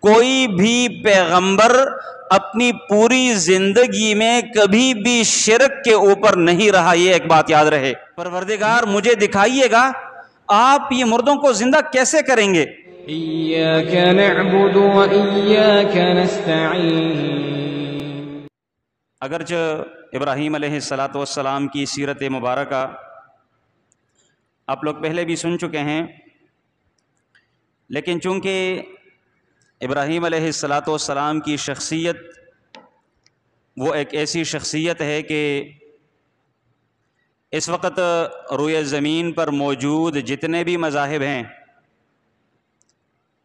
کوئی بھی پیغمبر اپنی پوری زندگی میں کبھی بھی شرک کے اوپر نہیں رہا، یہ ایک بات یاد رہے۔ پروردگار مجھے دکھائیے گا آپ یہ مردوں کو زندہ کیسے کریں گے؟ إياك نعبد وإياك نستعين۔ اگرچہ ابراہیم علیہ السلام کی سیرت مبارکہ آپ لوگ پہلے بھی سن چکے ہیں، لیکن چونکہ ابراہیم علیہ السلام کی شخصیت وہ ایک ایسی شخصیت ہے کہ اس وقت روئے زمین پر موجود جتنے بھی مذاہب ہیں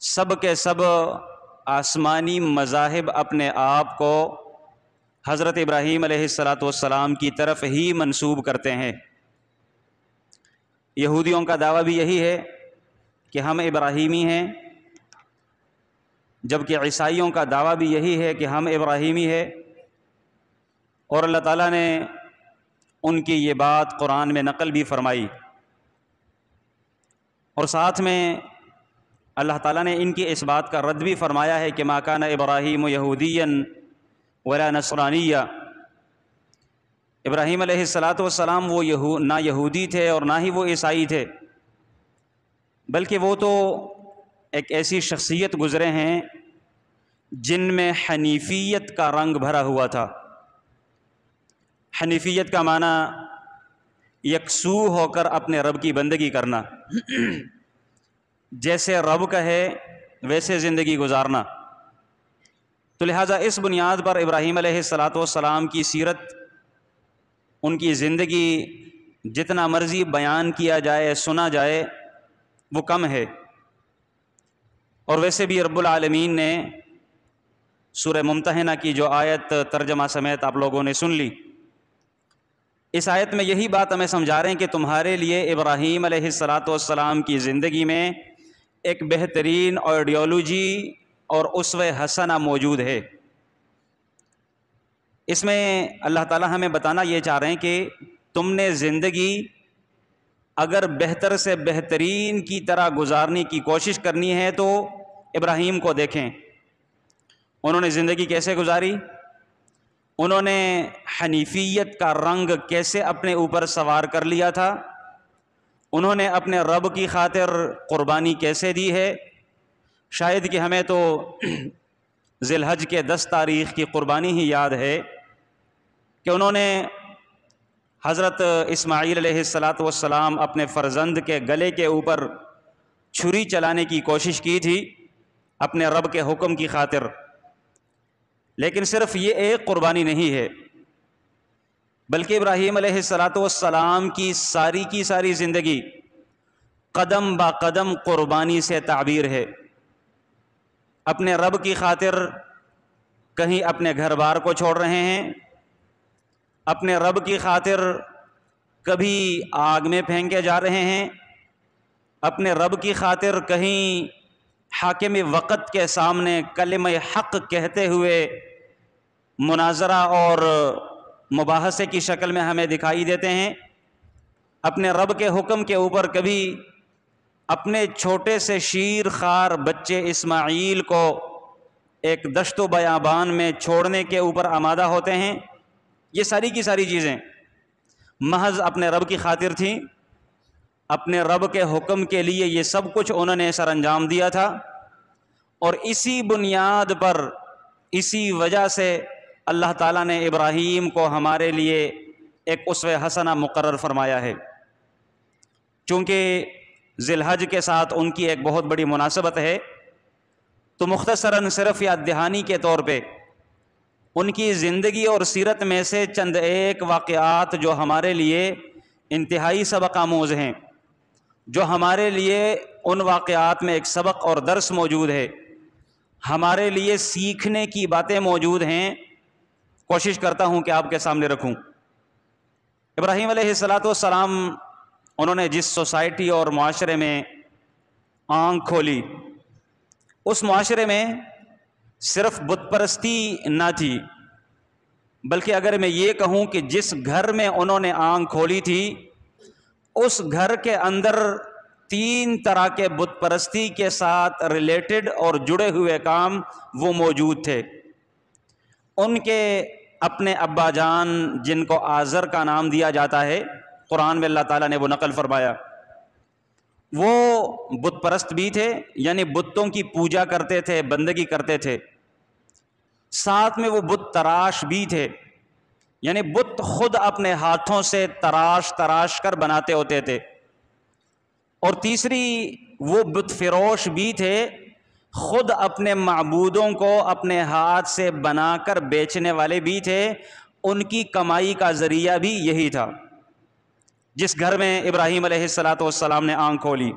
سب کے سب آسمانی مذاہب اپنے آپ کو حضرت ابراہیم علیہ السلام کی طرف ہی منسوب کرتے ہیں۔ یہودیوں کا دعویٰ بھی یہی ہے کہ ہم ابراہیمی ہیں، جبکہ عیسائیوں کا دعویٰ بھی یہی ہے کہ ہم ابراہیمی ہے، اور اللہ تعالیٰ نے ان کی یہ بات قرآن میں نقل بھی فرمائی، اور ساتھ میں اللہ تعالیٰ نے ان کی اس بات کا رد بھی فرمایا ہے کہ ما کان ابراہیم یہودیا ولا نصرانیہ، ابراہیم علیہ السلام وہ نہ یہودی تھے اور نہ ہی وہ عیسائی تھے، بلکہ وہ تو ایک ایسی شخصیت گزرے ہیں جن میں حنیفیت کا رنگ بھرا ہوا تھا۔ حنیفیت کا معنی یکسو ہو کر اپنے رب کی بندگی کرنا، جیسے رب کہے ویسے زندگی گزارنا۔ تو لہٰذا اس بنیاد پر ابراہیم علیہ السلام کی سیرت، ان کی زندگی جتنا مرضی بیان کیا جائے سنا جائے وہ کم ہے۔ اور ویسے بھی رب العالمین نے سورہ ممتحنہ کی جو آیت ترجمہ سمیت آپ لوگوں نے سن لی، اس آیت میں یہی بات ہمیں سمجھا رہے ہیں کہ تمہارے لیے ابراہیم علیہ السلام کی زندگی میں ایک بہترین آئیڈیالوجی اور اسوہ حسنہ موجود ہے۔ اس میں اللہ تعالیٰ ہمیں بتانا یہ چاہ رہے ہیں کہ تم نے زندگی اگر بہتر سے بہترین کی طرح گزارنے کی کوشش کرنی ہے تو ابراہیم کو دیکھیں، انہوں نے زندگی کیسے گزاری، انہوں نے حنیفیت کا رنگ کیسے اپنے اوپر سوار کر لیا تھا، انہوں نے اپنے رب کی خاطر قربانی کیسے دی ہے۔ شاید کہ ہمیں تو ذی الحج کے 10 تاریخ کی قربانی ہی یاد ہے کہ انہوں نے حضرت اسماعیل علیہ السلام اپنے فرزند کے گلے کے اوپر چھری چلانے کی کوشش کی تھی اپنے رب کے حکم کی خاطر۔ لیکن صرف یہ ایک قربانی نہیں ہے، بلکہ ابراہیم علیہ السلام کی ساری زندگی قدم با قدم قربانی سے تعبیر ہے۔ اپنے رب کی خاطر کہیں اپنے گھر بار کو چھوڑ رہے ہیں، اپنے رب کی خاطر کبھی آگ میں پھینکے جا رہے ہیں، اپنے رب کی خاطر کہیں حاکم وقت کے سامنے کلمہ حق کہتے ہوئے مناظرہ اور مباحثے کی شکل میں ہمیں دکھائی دیتے ہیں۔ اپنے رب کے حکم کے اوپر کبھی اپنے چھوٹے سے شیر خوار بچے اسماعیل کو ایک دشت و بیابان میں چھوڑنے کے اوپر آمادہ ہوتے ہیں۔ یہ ساری کی ساری چیزیں محض اپنے رب کی خاطر تھیں، اپنے رب کے حکم کے لیے یہ سب کچھ انہوں نے سر انجام دیا تھا، اور اسی بنیاد پر اسی وجہ سے اللہ تعالیٰ نے ابراہیم کو ہمارے لیے ایک اسوہ حسنہ مقرر فرمایا ہے۔ چونکہ ذی الحج کے ساتھ ان کی ایک بہت بڑی مناسبت ہے، تو مختصراً صرف یاد دہانی کے طور پہ ان کی زندگی اور سیرت میں سے چند ایک واقعات جو ہمارے لیے انتہائی سبق آموز ہیں، جو ہمارے لیے ان واقعات میں ایک سبق اور درس موجود ہے، ہمارے لیے سیکھنے کی باتیں موجود ہیں، کوشش کرتا ہوں کہ آپ کے سامنے رکھوں۔ ابراہیم علیہ السلام انہوں نے جس سوسائٹی اور معاشرے میں آنکھ کھولی، اس معاشرے میں صرف بت پرستی نہ تھی، بلکہ اگر میں یہ کہوں کہ جس گھر میں انہوں نے آنکھ کھولی تھی اس گھر کے اندر 3 طرح کے بت پرستی کے ساتھ ریلیٹڈ اور جڑے ہوئے کام وہ موجود تھے۔ ان کے اپنے ابا جان جن کو آزر کا نام دیا جاتا ہے، قرآن میں اللہ تعالیٰ نے وہ نقل فرمایا، وہ بت پرست بھی تھے، یعنی بتوں کی پوجا کرتے تھے، بندگی کرتے تھے۔ ساتھ میں وہ بت تراش بھی تھے، یعنی بت خود اپنے ہاتھوں سے تراش کر بناتے ہوتے تھے۔ اور تیسری وہ بت فروش بھی تھے، خود اپنے معبودوں کو اپنے ہاتھ سے بنا کر بیچنے والے بھی تھے۔ ان کی کمائی کا ذریعہ بھی یہی تھا۔ جس گھر میں ابراہیم علیہ السلام نے آنکھ کھولی،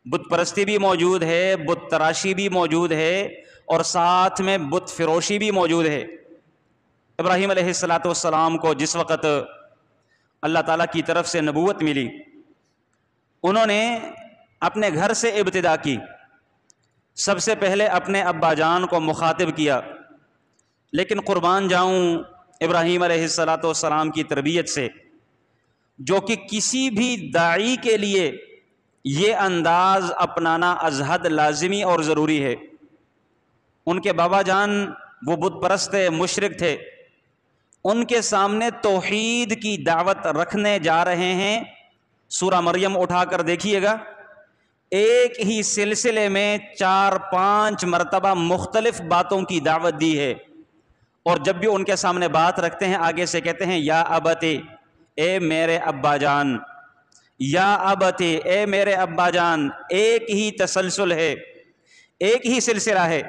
بت پرستی بھی موجود ہے، بت تراشی بھی موجود ہے، اور ساتھ میں بت فروشی بھی موجود ہے۔ ابراہیم علیہ السلام کو جس وقت اللہ تعالیٰ کی طرف سے نبوت ملی، انہوں نے اپنے گھر سے ابتدا کی۔ سب سے پہلے اپنے ابا جان کو مخاطب کیا، لیکن قربان جاؤں ابراہیم علیہ السلام کی تربیت سے، جو کہ کسی بھی داعی کے لیے یہ انداز اپنانا از حد لازمی اور ضروری ہے۔ ان کے بابا جان وہ بت پرست مشرک تھے، ان کے سامنے توحید کی دعوت رکھنے جا رہے ہیں۔ سورہ مریم اٹھا کر دیکھیے گا، ایک ہی سلسلے میں 4-5 مرتبہ مختلف باتوں کی دعوت دی ہے، اور جب بھی ان کے سامنے بات رکھتے ہیں آگے سے کہتے ہیں یا ابتے، اے میرے ابا جان، یا ابتے، اے میرے ابا جان۔ ایک ہی تسلسل ہے، ایک ہی سلسلہ ہے،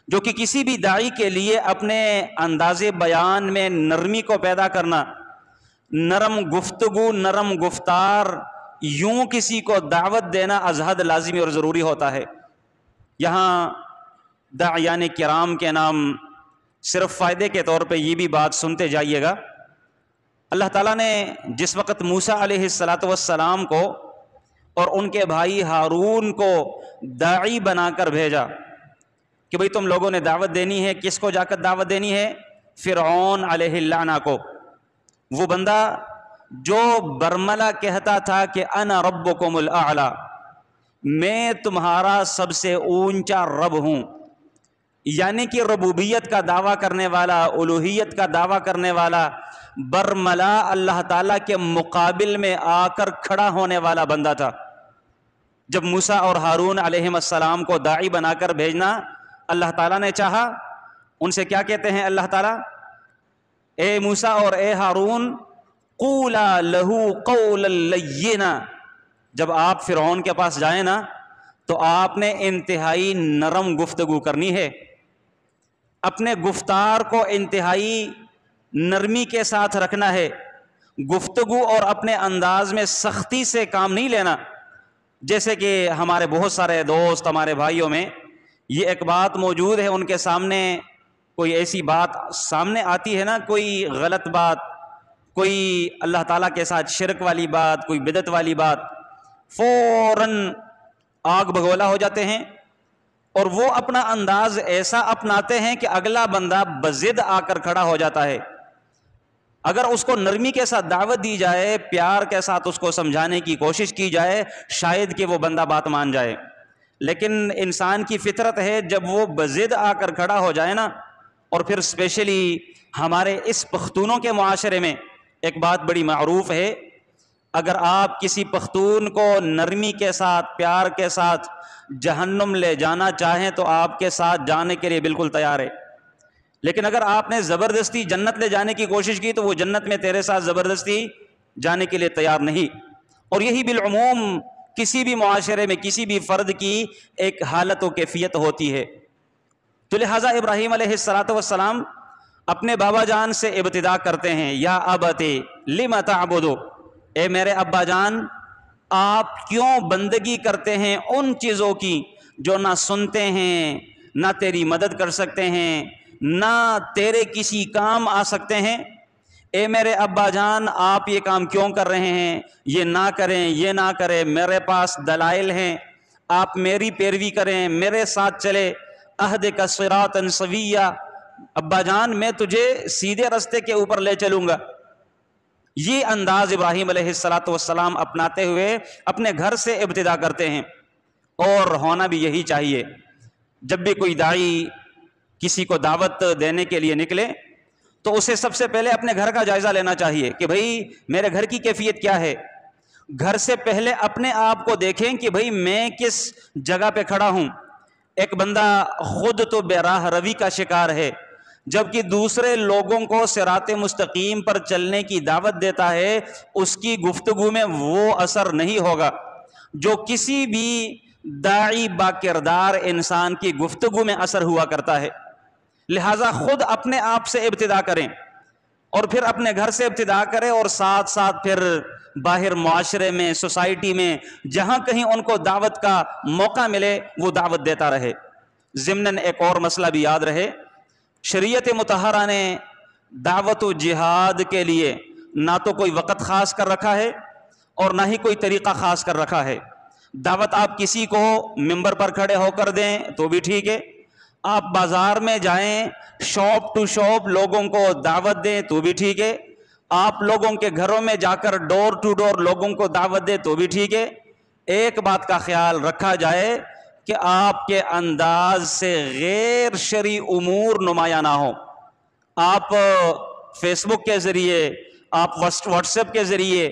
جو کہ کسی بھی داعی کے لیے اپنے انداز بیان میں نرمی کو پیدا کرنا، نرم گفتگو، نرم گفتار، یوں کسی کو دعوت دینا از حد لازمی اور ضروری ہوتا ہے۔ یہاں داعیان کرام کے نام صرف فائدے کے طور پہ یہ بھی بات سنتے جائیے گا۔ اللہ تعالیٰ نے جس وقت موسیٰ علیہ السلام کو اور ان کے بھائی ہارون کو داعی بنا کر بھیجا کہ بھئی تم لوگوں نے دعوت دینی ہے، کس کو جا کر دعوت دینی ہے؟ فرعون علیہ اللعنہ کو، وہ بندہ جو برملا کہتا تھا کہ انا ربکم الاعلی، میں تمہارا سب سے اونچا رب ہوں، یعنی کہ ربوبیت کا دعویٰ کرنے والا، الوہیت کا دعویٰ کرنے والا، برملا اللہ تعالیٰ کے مقابل میں آ کر کھڑا ہونے والا بندہ تھا۔ جب موسیٰ اور ہارون علیہ السلام کو داعی بنا کر بھیجنا اللہ تعالیٰ نے چاہا، ان سے کیا کہتے ہیں اللہ تعالیٰ؟ اے موسیٰ اور اے ہارون، قولا لہو قولا لینا، جب آپ فرعون کے پاس جائیں نا تو آپ نے انتہائی نرم گفتگو کرنی ہے، اپنے گفتار کو انتہائی نرمی کے ساتھ رکھنا ہے، گفتگو اور اپنے انداز میں سختی سے کام نہیں لینا۔ جیسے کہ ہمارے بہت سارے دوست، ہمارے بھائیوں میں یہ ایک بات موجود ہے، ان کے سامنے کوئی ایسی بات سامنے آتی ہے نا، کوئی غلط بات، کوئی اللہ تعالیٰ کے ساتھ شرک والی بات، کوئی بدعت والی بات، فوراً آگ بگولا ہو جاتے ہیں، اور وہ اپنا انداز ایسا اپناتے ہیں کہ اگلا بندہ بضد آ کر کھڑا ہو جاتا ہے۔ اگر اس کو نرمی کے ساتھ دعوت دی جائے، پیار کے ساتھ اس کو سمجھانے کی کوشش کی جائے، شاید کہ وہ بندہ بات مان جائے، لیکن انسان کی فطرت ہے جب وہ بضد آ کر کھڑا ہو جائے نا، اور پھر اسپیشلی ہمارے اس پختونوں کے معاشرے میں ایک بات بڑی معروف ہے، اگر آپ کسی پختون کو نرمی کے ساتھ، پیار کے ساتھ جہنم لے جانا چاہیں تو آپ کے ساتھ جانے کے لیے بالکل تیار ہے، لیکن اگر آپ نے زبردستی جنت لے جانے کی کوشش کی تو وہ جنت میں تیرے ساتھ زبردستی جانے کے لیے تیار نہیں۔ اور یہی بالعموم کسی بھی معاشرے میں کسی بھی فرد کی ایک حالت و کیفیت ہوتی ہے۔ تو لہٰذا ابراہیم علیہ السلام اپنے بابا جان سے ابتدا کرتے ہیں، یا ابتے لم تعبد، اے میرے ابا جان آپ کیوں بندگی کرتے ہیں ان چیزوں کی جو نہ سنتے ہیں، نہ تیری مدد کر سکتے ہیں، نہ تیرے کسی کام آ سکتے ہیں۔ اے میرے ابا جان آپ یہ کام کیوں کر رہے ہیں؟ یہ نہ کریں، یہ نہ کریں، میرے پاس دلائل ہیں، آپ میری پیروی کریں، میرے ساتھ چلے، اہدک صراطا سویا، ابا جان میں تجھے سیدھے رستے کے اوپر لے چلوں گا۔ یہ انداز ابراہیم علیہ السلام اپناتے ہوئے اپنے گھر سے ابتدا کرتے ہیں، اور ہونا بھی یہی چاہیے۔ جب بھی کوئی داعی کسی کو دعوت دینے کے لیے نکلے تو اسے سب سے پہلے اپنے گھر کا جائزہ لینا چاہیے کہ بھئی میرے گھر کی کیفیت کیا ہے۔ گھر سے پہلے اپنے آپ کو دیکھیں کہ بھئی میں کس جگہ پہ کھڑا ہوں۔ ایک بندہ خود تو بے راہ روی کا شکار ہے، جبکہ دوسرے لوگوں کو صراط مستقیم پر چلنے کی دعوت دیتا ہے، اس کی گفتگو میں وہ اثر نہیں ہوگا جو کسی بھی داعی با کردار انسان کی گفتگو میں اثر ہوا کرتا ہے۔ لہٰذا خود اپنے آپ سے ابتدا کریں، اور پھر اپنے گھر سے ابتدا کریں، اور ساتھ ساتھ پھر باہر معاشرے میں، سوسائٹی میں، جہاں کہیں ان کو دعوت کا موقع ملے وہ دعوت دیتا رہے۔ ضمناً ایک اور مسئلہ بھی یاد رہے، شریعت مطہرہ نے دعوت و جہاد کے لیے نہ تو کوئی وقت خاص کر رکھا ہے اور نہ ہی کوئی طریقہ خاص کر رکھا ہے۔ دعوت آپ کسی کو ممبر پر کھڑے ہو کر دیں تو بھی ٹھیک ہے، آپ بازار میں جائیں شاپ ٹو شاپ لوگوں کو دعوت دیں تو بھی ٹھیک ہے، آپ لوگوں کے گھروں میں جا کر ڈور ٹو ڈور لوگوں کو دعوت دیں تو بھی ٹھیک ہے۔ ایک بات کا خیال رکھا جائے کہ آپ کے انداز سے غیر شرعی امور نمایاں نہ ہو۔ آپ فیس بک کے ذریعے، آپ واٹس ایپ کے ذریعے،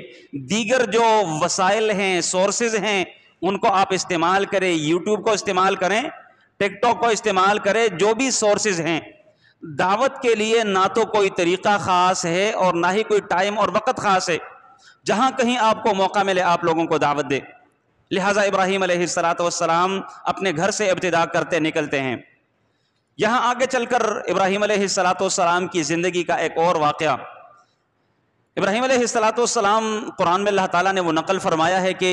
دیگر جو وسائل ہیں، سورسز ہیں، ان کو آپ استعمال کریں، یوٹیوب کو استعمال کریں، ٹک ٹاک کو استعمال کریں، جو بھی سورسز ہیں۔ دعوت کے لیے نہ تو کوئی طریقہ خاص ہے اور نہ ہی کوئی ٹائم اور وقت خاص ہے، جہاں کہیں آپ کو موقع ملے آپ لوگوں کو دعوت دے۔ لہٰذا ابراہیم علیہ السلام اپنے گھر سے ابتدا کرتے نکلتے ہیں۔ یہاں آگے چل کر ابراہیم علیہ السلام کی زندگی کا ایک اور واقعہ، ابراہیم علیہ السلام قرآن میں اللہ تعالیٰ نے وہ نقل فرمایا ہے کہ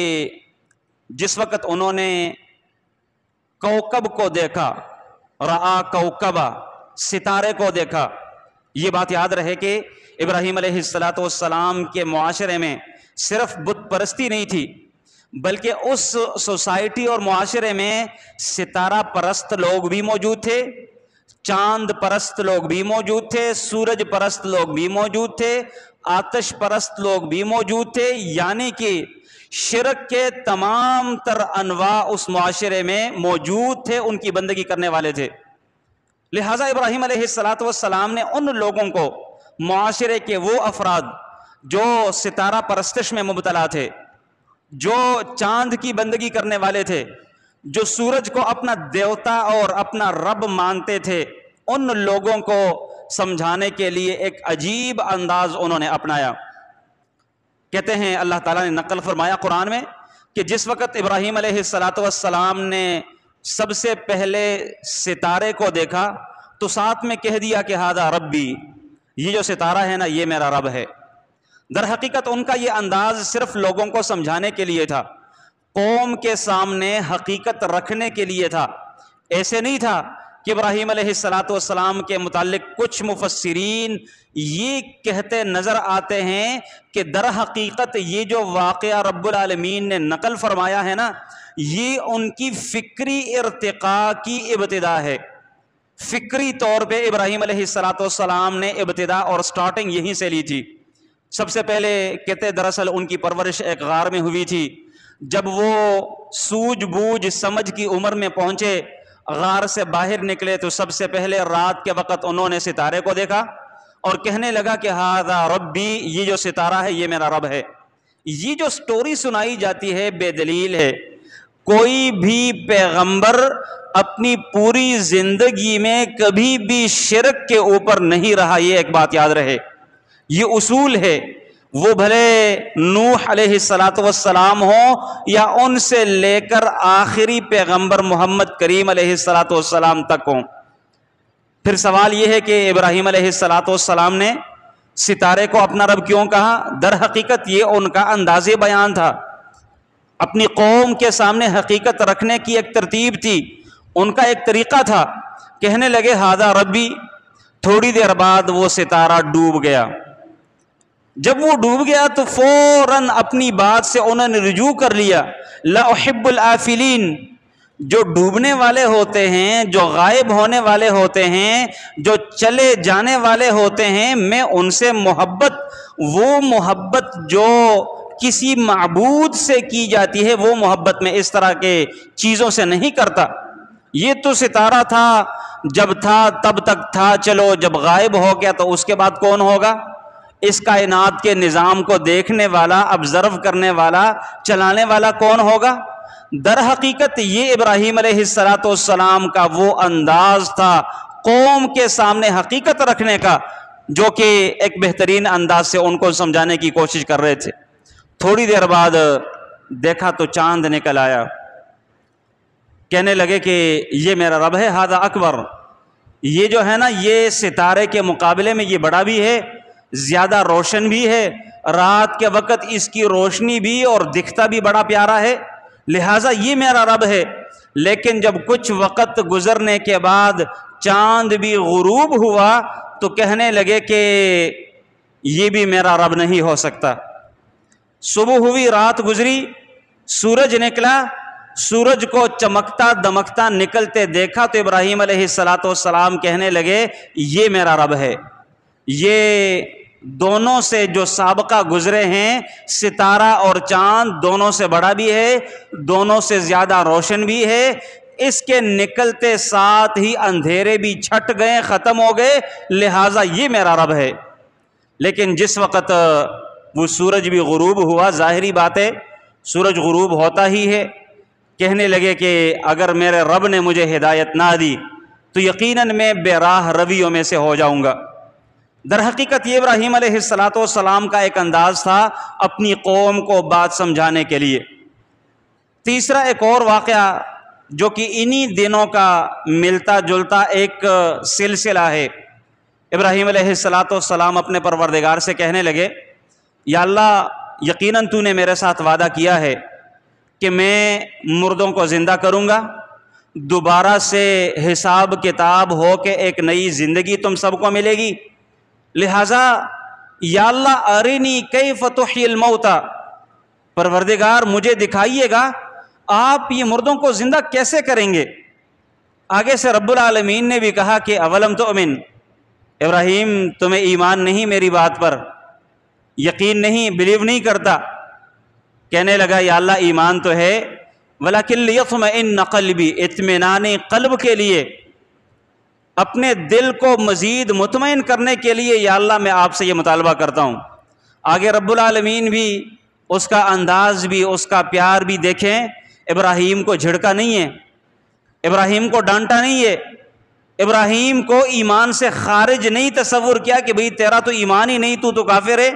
جس وقت انہوں نے کوکب کو دیکھا، رآ کوکبا، ستارے کو دیکھا، یہ بات یاد رہے کہ ابراہیم علیہ السلام کے معاشرے میں صرف بت پرستی نہیں تھی، بلکہ اس سوسائٹی اور معاشرے میں ستارہ پرست لوگ بھی موجود تھے، چاند پرست لوگ بھی موجود تھے، سورج پرست لوگ بھی موجود تھے، آتش پرست لوگ بھی موجود تھے، یعنی کہ شرک کے تمام تر انواع اس معاشرے میں موجود تھے، ان کی بندگی کرنے والے تھے۔ لہٰذا ابراہیم علیہ السلام نے ان لوگوں کو، معاشرے کے وہ افراد جو ستارہ پرستش میں مبتلا تھے، جو چاند کی بندگی کرنے والے تھے، جو سورج کو اپنا دیوتا اور اپنا رب مانتے تھے، ان لوگوں کو سمجھانے کے لیے ایک عجیب انداز انہوں نے اپنایا۔ کہتے ہیں اللہ تعالیٰ نے نقل فرمایا قرآن میں کہ جس وقت ابراہیم علیہ السلام نے سب سے پہلے ستارے کو دیکھا تو ساتھ میں کہہ دیا کہ ہذا ربی، یہ جو ستارہ ہے نا یہ میرا رب ہے۔ در حقیقت ان کا یہ انداز صرف لوگوں کو سمجھانے کے لیے تھا، قوم کے سامنے حقیقت رکھنے کے لیے تھا۔ ایسے نہیں تھا کہ ابراہیم علیہ السلام کے متعلق کچھ مفسرین یہ کہتے نظر آتے ہیں کہ در حقیقت یہ جو واقعہ رب العالمین نے نقل فرمایا ہے نا، یہ ان کی فکری ارتقاء کی ابتدا ہے۔ فکری طور پہ ابراہیم علیہ السلام نے ابتدا اور سٹارٹنگ یہیں سے لی تھی۔ سب سے پہلے کہتے دراصل ان کی پرورش ایک غار میں ہوئی تھی۔ جب وہ سوجھ بوجھ سمجھ کی عمر میں پہنچے، غار سے باہر نکلے تو سب سے پہلے رات کے وقت انہوں نے ستارے کو دیکھا اور کہنے لگا کہ ہذا ربی، یہ جو ستارہ ہے یہ میرا رب ہے۔ یہ جو سٹوری سنائی جاتی ہے بے دلیل ہے۔ کوئی بھی پیغمبر اپنی پوری زندگی میں کبھی بھی شرک کے اوپر نہیں رہا، یہ ایک بات یاد رہے، یہ اصول ہے۔ وہ بھلے نوح علیہ السلام ہوں یا ان سے لے کر آخری پیغمبر محمد کریم علیہ السلام تک ہوں۔ پھر سوال یہ ہے کہ ابراہیم علیہ السلام نے ستارے کو اپنا رب کیوں کہا؟ در حقیقت یہ ان کا انداز بیان تھا، اپنی قوم کے سامنے حقیقت رکھنے کی ایک ترتیب تھی، ان کا ایک طریقہ تھا۔ کہنے لگے ہذا ربی، تھوڑی دیر بعد وہ ستارہ ڈوب گیا۔ جب وہ ڈوب گیا تو فوراً اپنی بات سے انہوں نے رجوع کر لیا، لا احب الآفلین، جو ڈوبنے والے ہوتے ہیں، جو غائب ہونے والے ہوتے ہیں، جو چلے جانے والے ہوتے ہیں، میں ان سے محبت، وہ محبت جو کسی معبود سے کی جاتی ہے، وہ محبت میں اس طرح کے چیزوں سے نہیں کرتا۔ یہ تو ستارہ تھا، جب تھا تب تک تھا، چلو جب غائب ہو گیا تو اس کے بعد کون ہوگا؟ اس کائنات کے نظام کو دیکھنے والا، آبزرو کرنے والا، چلانے والا کون ہوگا؟ در حقیقت یہ ابراہیم علیہ السلام کا وہ انداز تھا قوم کے سامنے حقیقت رکھنے کا، جو کہ ایک بہترین انداز سے ان کو سمجھانے کی کوشش کر رہے تھے۔ تھوڑی دیر بعد دیکھا تو چاند نکل آیا، کہنے لگے کہ یہ میرا رب ہے، ھذا اکبر، یہ جو ہے نا یہ ستارے کے مقابلے میں یہ بڑا بھی ہے، زیادہ روشن بھی ہے، رات کے وقت اس کی روشنی بھی اور دکھتا بھی بڑا پیارا ہے، لہٰذا یہ میرا رب ہے۔ لیکن جب کچھ وقت گزرنے کے بعد چاند بھی غروب ہوا تو کہنے لگے کہ یہ بھی میرا رب نہیں ہو سکتا۔ صبح ہوئی، رات گزری، سورج نکلا، سورج کو چمکتا دمکتا نکلتے دیکھا تو ابراہیم علیہ السلام کہنے لگے یہ میرا رب ہے۔ یہ دونوں سے جو سابقہ گزرے ہیں، ستارہ اور چاند، دونوں سے بڑا بھی ہے، دونوں سے زیادہ روشن بھی ہے، اس کے نکلتے ساتھ ہی اندھیرے بھی چھٹ گئے، ختم ہو گئے، لہٰذا یہ میرا رب ہے۔ لیکن جس وقت وہ سورج بھی غروب ہوا، ظاہری بات ہے سورج غروب ہوتا ہی ہے، کہنے لگے کہ اگر میرے رب نے مجھے ہدایت نہ دی تو یقیناً میں بے راہ رویوں میں سے ہو جاؤں گا۔ در حقیقت یہ ابراہیم علیہ السلام کا ایک انداز تھا اپنی قوم کو بات سمجھانے کے لیے۔ تیسرا ایک اور واقعہ جو کہ انہی دنوں کا ملتا جلتا ایک سلسلہ ہے، ابراہیم علیہ السلام اپنے پروردگار سے کہنے لگے یا اللہ، یقیناً تو نے میرے ساتھ وعدہ کیا ہے کہ میں مردوں کو زندہ کروں گا، دوبارہ سے حساب کتاب ہو کے ایک نئی زندگی تم سب کو ملے گی، لہٰذا یا اللہ ارنی کیف تحیی الموتى، پروردگار مجھے دکھائیے گا آپ یہ مردوں کو زندہ کیسے کریں گے۔ آگے سے رب العالمین نے بھی کہا کہ اولم تؤمن، ابراہیم تمہیں ایمان نہیں میری بات پر، یقین نہیں، بلیو نہیں کرتا؟ کہنے لگا یا اللہ ایمان تو ہے، ولیکن لیطمئن قلبی، اطمینان قلب کے لیے، اپنے دل کو مزید مطمئن کرنے کے لیے یا اللہ میں آپ سے یہ مطالبہ کرتا ہوں۔ آگے رب العالمین بھی اس کا انداز بھی، اس کا پیار بھی دیکھیں، ابراہیم کو جھڑکا نہیں ہے، ابراہیم کو ڈانٹا نہیں ہے، ابراہیم کو ایمان سے خارج نہیں تصور کیا کہ بھئی تیرا تو ایمان ہی نہیں، تو کافر ہے،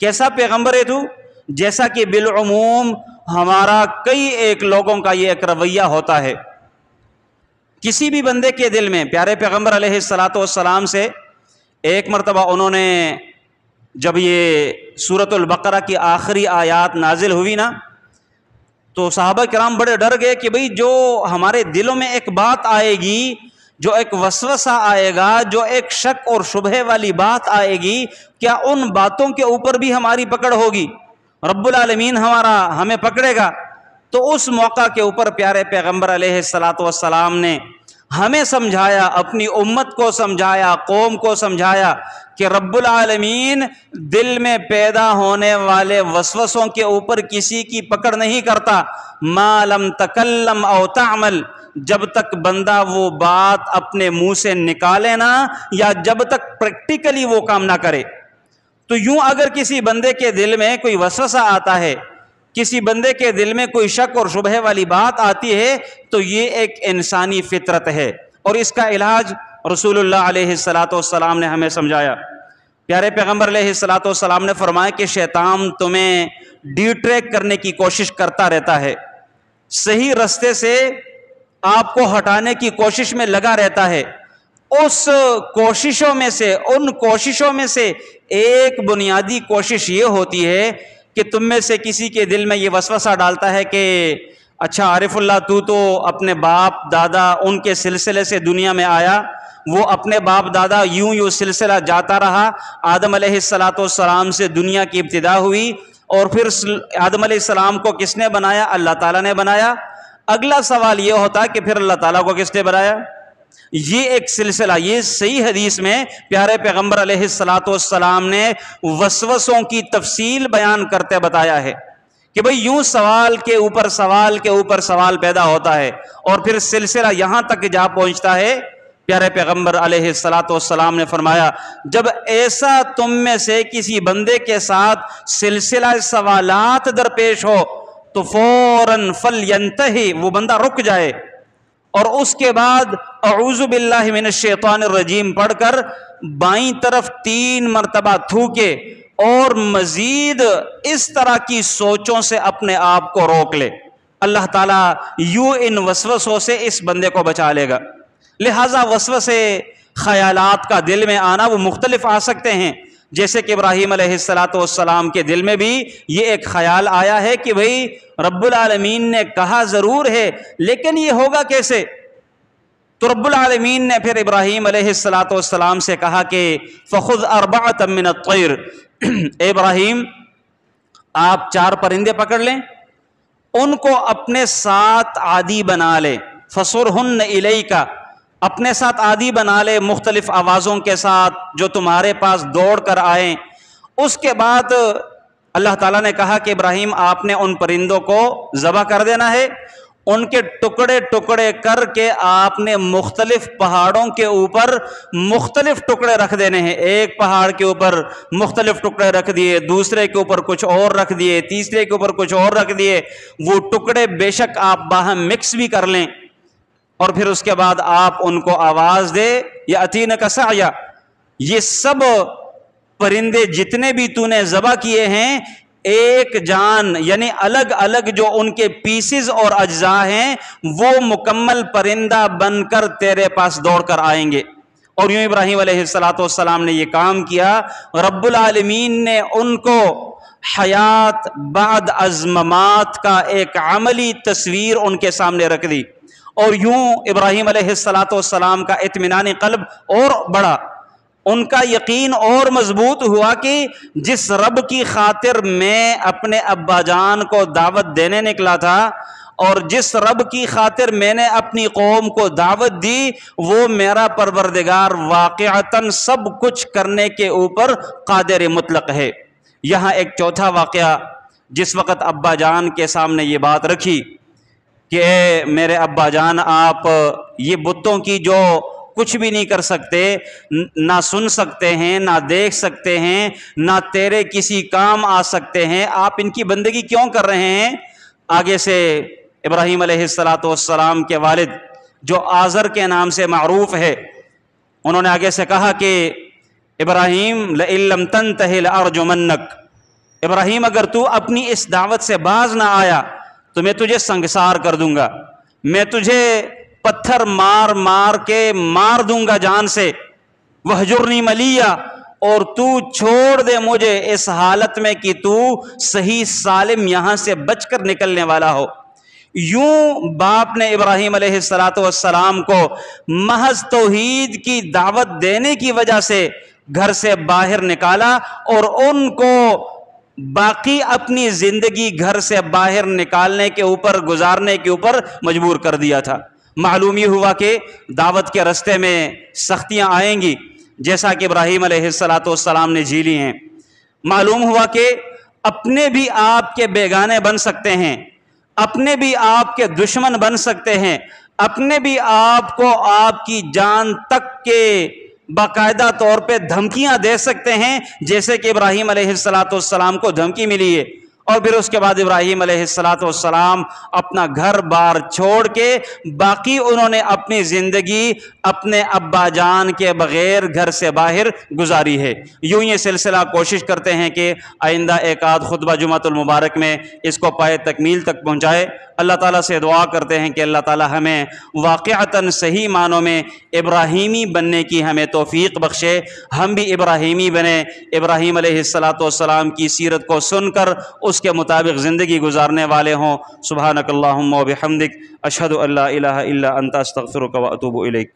کیسا پیغمبر ہے تو؟ جیسا کہ بالعموم ہمارا کئی ایک لوگوں کا یہ ایک رویہ ہوتا ہے۔ کسی بھی بندے کے دل میں، پیارے پیغمبر علیہ السلام سے ایک مرتبہ انہوں نے جب یہ سورۃ البقرہ کی آخری آیات نازل ہوئی نا تو صحابہ کرام بڑے ڈر گئے کہ بھئی جو ہمارے دلوں میں ایک بات آئے گی، جو ایک وسوسہ آئے گا، جو ایک شک اور شبہے والی بات آئے گی، کیا ان باتوں کے اوپر بھی ہماری پکڑ ہوگی؟ رب العالمین ہمیں پکڑے گا؟ تو اس موقع کے اوپر پیارے پیغمبر علیہ السلام نے ہمیں سمجھایا، اپنی امت کو سمجھایا، قوم کو سمجھایا کہ رب العالمین دل میں پیدا ہونے والے وسوسوں کے اوپر کسی کی پکڑ نہیں کرتا۔ ما لم تکلم او تعمل، جب تک بندہ وہ بات اپنے منہ سے نکالے نہ، یا جب تک پریکٹیکلی وہ کام نہ کرے۔ تو یوں اگر کسی بندے کے دل میں کوئی وسوسہ آتا ہے، کسی بندے کے دل میں کوئی شک اور شبہے والی بات آتی ہے تو یہ ایک انسانی فطرت ہے، اور اس کا علاج رسول اللہ علیہ السلام نے ہمیں سمجھایا۔ پیارے پیغمبر علیہ السلام نے فرمایا کہ شیطان تمہیں ڈی ٹریک کرنے کی کوشش کرتا رہتا ہے، صحیح رستے سے آپ کو ہٹانے کی کوشش میں لگا رہتا ہے۔ اس کوششوں میں سے، ان کوششوں میں سے ایک بنیادی کوشش یہ ہوتی ہے کہ تم میں سے کسی کے دل میں یہ وسوسہ ڈالتا ہے کہ اچھا عارف اللہ تو اپنے باپ دادا ان کے سلسلے سے دنیا میں آیا، وہ اپنے باپ دادا یوں سلسلہ جاتا رہا، آدم علیہ السلام سے دنیا کی ابتدا ہوئی، اور پھر آدم علیہ السلام کو کس نے بنایا؟ اللہ تعالیٰ نے بنایا۔ اگلا سوال یہ ہوتا ہے کہ پھر اللہ تعالیٰ کو کس نے بنایا؟ یہ ایک سلسلہ، یہ صحیح حدیث میں پیارے پیغمبر علیہ الصلوۃ والسلام نے وسوسوں کی تفصیل بیان کرتے بتایا ہے کہ بھئی یوں سوال کے اوپر سوال کے اوپر سوال پیدا ہوتا ہے، اور پھر سلسلہ یہاں تک جا پہنچتا ہے۔ پیارے پیغمبر علیہ الصلوۃ والسلام نے فرمایا جب ایسا تم میں سے کسی بندے کے ساتھ سلسلہ سوالات درپیش ہو تو فوراً فلینتہی، وہ بندہ رک جائے، اور اس کے بعد اعوذ باللہ من الشیطان الرجیم پڑھ کر بائیں طرف 3 مرتبہ تھوکے اور مزید اس طرح کی سوچوں سے اپنے آپ کو روک لے۔ اللہ تعالیٰ یوں ان وسوسوں سے اس بندے کو بچا لے گا۔ لہٰذا وسوسے خیالات کا دل میں آنا وہ مختلف آ سکتے ہیں، جیسے کہ ابراہیم علیہ السلام کے دل میں بھی یہ ایک خیال آیا ہے کہ بھئی رب العالمین نے کہا ضرور ہے لیکن یہ ہوگا کیسے؟ تو رب العالمین نے پھر ابراہیم علیہ السلام سے کہا کہ فَخُذْ أَرْبَعَةً مِّنَ الطَّيْرِ، اے ابراہیم آپ 4 پرندے پکڑ لیں، ان کو اپنے ساتھ عادی بنا لیں، فَصُرْهُنَّ إِلَيْكَ، اپنے ساتھ عادی بنا لے مختلف آوازوں کے ساتھ جو تمہارے پاس دوڑ کر آئیں۔ اس کے بعد اللہ تعالیٰ نے کہا کہ ابراہیم آپ نے ان پرندوں کو ذبح کر دینا ہے، ان کے ٹکڑے ٹکڑے کر کے آپ نے مختلف پہاڑوں کے اوپر مختلف ٹکڑے رکھ دینے ہیں۔ ایک پہاڑ کے اوپر مختلف ٹکڑے رکھ دیے، دوسرے کے اوپر کچھ اور رکھ دیے، تیسرے کے اوپر کچھ اور رکھ دیے۔ وہ ٹکڑے بے شک آپ باہم مکس بھی کر لیں، اور پھر اس کے بعد آپ ان کو آواز دے یا اتینک سعیا، یہ سب پرندے جتنے بھی تو نے ذبح کیے ہیں ایک جان یعنی الگ الگ جو ان کے پیسز اور اجزاء ہیں وہ مکمل پرندہ بن کر تیرے پاس دوڑ کر آئیں گے۔ اور یوں ابراہیم علیہ السلام نے یہ کام کیا، رب العالمین نے ان کو حیات بعد از ممات کا ایک عملی تصویر ان کے سامنے رکھ دی، اور یوں ابراہیم علیہ السلام کا اطمینان قلب اور بڑھا، ان کا یقین اور مضبوط ہوا کہ جس رب کی خاطر میں اپنے ابا جان کو دعوت دینے نکلا تھا اور جس رب کی خاطر میں نے اپنی قوم کو دعوت دی وہ میرا پروردگار واقعتاً سب کچھ کرنے کے اوپر قادر مطلق ہے۔ یہاں ایک چوتھا واقعہ، جس وقت ابا جان کے سامنے یہ بات رکھی کہ اے میرے ابا جان آپ یہ بتوں کی جو کچھ بھی نہیں کر سکتے، نہ سن سکتے ہیں، نہ دیکھ سکتے ہیں، نہ تیرے کسی کام آ سکتے ہیں، آپ ان کی بندگی کیوں کر رہے ہیں؟ آگے سے ابراہیم علیہ السلام کے والد جو آزر کے نام سے معروف ہے، انہوں نے آگے سے کہا کہ ابراہیم لئن لم تنتہ لأرجمنک، ابراہیم اگر تو اپنی اس دعوت سے باز نہ آیا تو میں تجھے سنگسار کر دوں گا، میں تجھے پتھر مار مار کے مار دوں گا جان سے، وہجرنی ملیہ، اور تو چھوڑ دے مجھے اس حالت میں کہ تو صحیح سالم یہاں سے بچ کر نکلنے والا ہو۔ یوں باپ نے ابراہیم علیہ السلام کو محض توحید کی دعوت دینے کی وجہ سے گھر سے باہر نکالا اور ان کو باقی اپنی زندگی گھر سے باہر نکالنے کے اوپر گزارنے کے اوپر مجبور کر دیا تھا۔ معلوم یہ ہوا کہ دعوت کے رستے میں سختیاں آئیں گی، جیسا کہ ابراہیم علیہ السلام نے جھیلی ہیں۔ معلوم ہوا کہ اپنے بھی آپ کے بیگانے بن سکتے ہیں، اپنے بھی آپ کے دشمن بن سکتے ہیں، اپنے بھی آپ کو آپ کی جان تک کے باقاعدہ طور پہ دھمکیاں دے سکتے ہیں، جیسے کہ ابراہیم علیہ السلام کو دھمکی ملی ہے۔ اور پھر اس کے بعد ابراہیم علیہ السلام اپنا گھر بار چھوڑ کے باقی انہوں نے اپنی زندگی اپنے ابا جان کے بغیر گھر سے باہر گزاری ہے۔ یوں یہ سلسلہ کوشش کرتے ہیں کہ آئندہ ایک آدھ خطبہ جمعۃ المبارک میں اس کو پائے تکمیل تک پہنچائے۔ اللہ تعالیٰ سے دعا کرتے ہیں کہ اللہ تعالیٰ ہمیں واقعتاً صحیح معنوں میں ابراہیمی بننے کی ہمیں توفیق بخشے، ہم بھی ابراہیمی بنیں، ابراہیم علیہ السلام کی سیرت کو سن کر اس کے مطابق زندگی گزارنے والے ہوں۔ سبحانک اللہم و بحمدک، اشہد ان لا الہ الا انت، استغفرک و اتوب الیک۔